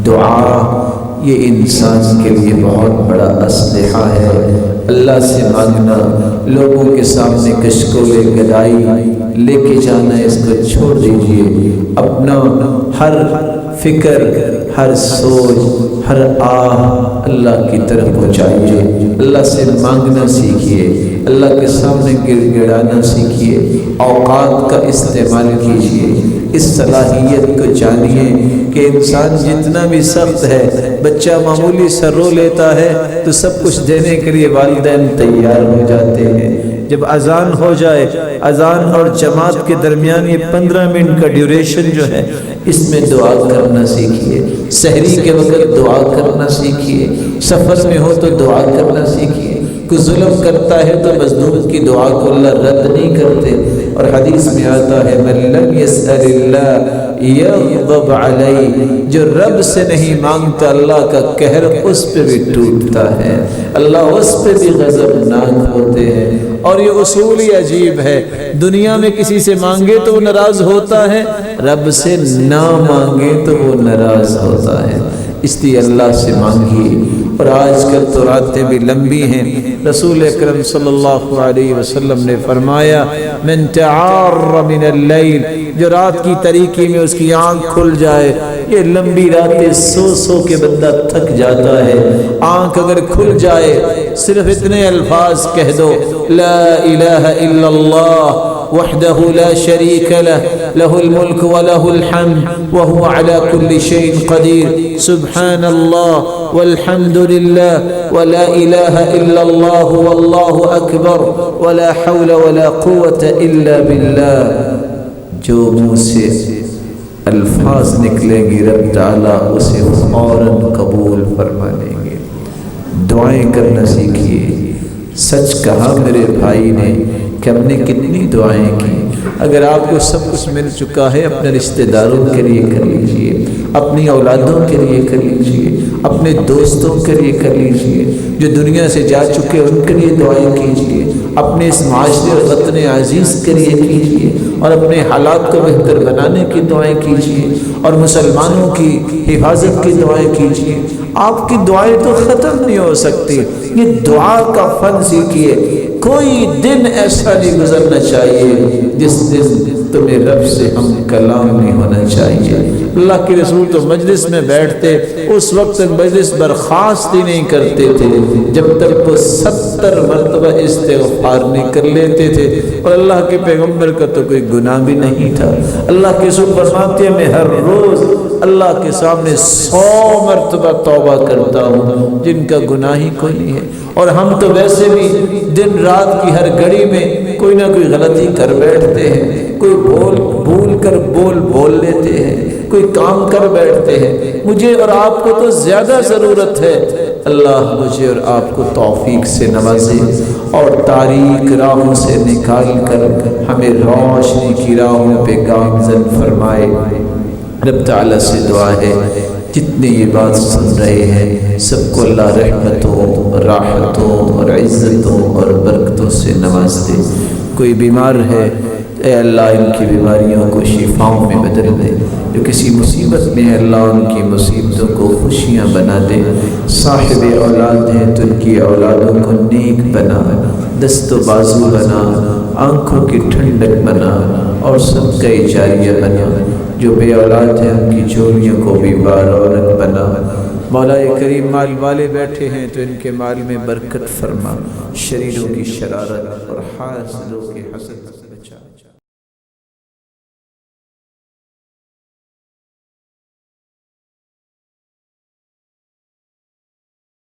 دعا یہ انسان کے لیے بہت بڑا اسلحہ ہے۔ اللہ سے مانگنا، لوگوں کے سامنے کشکول گدائی لے کے جانا، اس کو چھوڑ دیجئے۔ اپنا ہر فکر، ہر سوچ، ہر آہ اللہ کی طرف پہنچائیے۔ اللہ سے مانگنا سیکھیے، اللہ کے سامنے گر گڑانا سیکھیے، اوقات کا استعمال کیجیے۔ اس صلاحیت کو جانیے کہ انسان جتنا بھی سخت ہے، بچہ معمولی سا رو لیتا ہے تو سب کچھ دینے کے لیے والدین تیار ہو جاتے ہیں۔ جب اذان ہو جائے، اذان اور جماعت کے درمیان یہ 15 منٹ کا ڈیوریشن جو ہے، اس میں دعا کرنا سیکھیے۔ سحری کے وقت دعا کرنا سیکھیے، سفر میں ہو تو دعا کرنا سیکھیے۔ کوئی ظلم کرتا ہے تو مظلوم کی دعا کو اللہ رد نہیں کرتے، اور حدیث میں آتا ہے من لم يسأل اللہ یغضب علیہ، جو رب سے نہیں مانگتا اللہ کا قہر اس پہ بھی ٹوٹتا ہے، اللہ اس پہ بھی غضبناک ہوتے ہیں۔ اور یہ اصول ہی عجیب ہے، دنیا میں کسی سے مانگے تو وہ ناراض ہوتا ہے، رب سے نہ مانگے تو وہ ناراض ہوتا ہے۔ اس لیے اللہ سے مانگیے۔ اور آج کل تو راتیں بھی لمبی ہیں، رسول اکرم صلی اللہ علیہ وسلم نے فرمایا من تعار من اللیل، جو رات کی تاریکی میں اس کی آنکھ کھل جائے، یہ لمبی راتیں سو سو کے بندہ تھک جاتا ہے، آنکھ اگر کھل جائے صرف اتنے الفاظ کہہ دو لا الہ الا اللہ وحدہ لا شریک لہ لہ الملک ولہ الحمد وہو علی کل شیء قدیر سبحان اللہ والحمد للہ ولا الہ الا اللہ واللہ اکبر ولا حول ولا قوة الا باللہ، جو منہ سے الفاظ نکلیں گی رب تعالیٰ اسے فوراً قبول فرما لیں گے۔ دعائیں کرنا سیکھیے۔ سچ کہا میرے بھائی نے کہ ہم نے کتنی دعائیں کی۔ اگر آپ کو سب کچھ مل چکا ہے، اپنے رشتہ داروں کے لیے کر لیجئے، اپنی اولادوں کے لیے کر لیجئے، اپنے دوستوں کے لیے کر لیجئے، جو دنیا سے جا چکے ان کے لیے دعائیں کیجئے، اپنے اس معاشرے اور وطن عزیز کے لیے کیجئے، اور اپنے حالات کو بہتر بنانے کی دعائیں کیجئے، اور مسلمانوں کی حفاظت کی دعائیں کیجئے۔ آپ کی دعائیں تو ختم نہیں ہو سکتی، یہ دعا کا فن سیکھیے۔ کوئی دن ایسا نہیں گزرنا چاہیے جس دن تمہیں رب سے ہم کلام نہیں ہونا چاہیے۔ اللہ کے رسول تو مجلس میں بیٹھتے، اس وقت مجلس برخاست ہی نہیں کرتے تھے جب تک وہ 70 مرتبہ استغفار نہیں کر لیتے تھے، اور اللہ کے پیغمبر کا تو کوئی گناہ بھی نہیں تھا۔ اللہ کے رسول فرماتے ہیں میں ہر روز اللہ کے سامنے 100 مرتبہ توبہ کرتا ہوں جن کا گناہ ہی کوئی نہیں ہے۔ اور ہم تو ویسے بھی دن رات کی ہر گھڑی میں کوئی نہ کوئی غلطی کر بیٹھتے ہیں، کوئی بھول کر بول لیتے ہیں، کوئی کام کر بیٹھتے ہیں۔ مجھے اور آپ کو تو زیادہ ضرورت ہے اللہ مجھے اور آپ کو توفیق سے نوازے، اور تاریک راہوں سے نکال کر ہمیں روشنی کی راہوں پہ گامزن فرمائے۔ رب تعالیٰ سے دعا ہے جتنے یہ بات سن رہے ہیں سب کو اللہ رحمتوں، راحتوں اور عزتوں اور برکتوں سے نواز دے۔ کوئی بیمار ہے اے اللہ ان کی بیماریوں کو شفاؤں میں بدل دے، جو کسی مصیبت میں ہے اللہ ان کی مصیبتوں کو خوشیاں بنا دے۔ صاحب اولاد ہیں تو ان کی اولادوں کو نیک بنا، دست و بازو بنا، آنکھوں کی ٹھنڈک بنا، اور صدقہ جاریہ بنا۔ جو بے اولاد ہیں ان کی جھولیوں کو بھی بارونق بنا۔ مولا کریم مال والے بیٹھے ہیں تو ان کے مال میں برکت فرما، شریروں کی شرارت اور حاسدوں کی حسد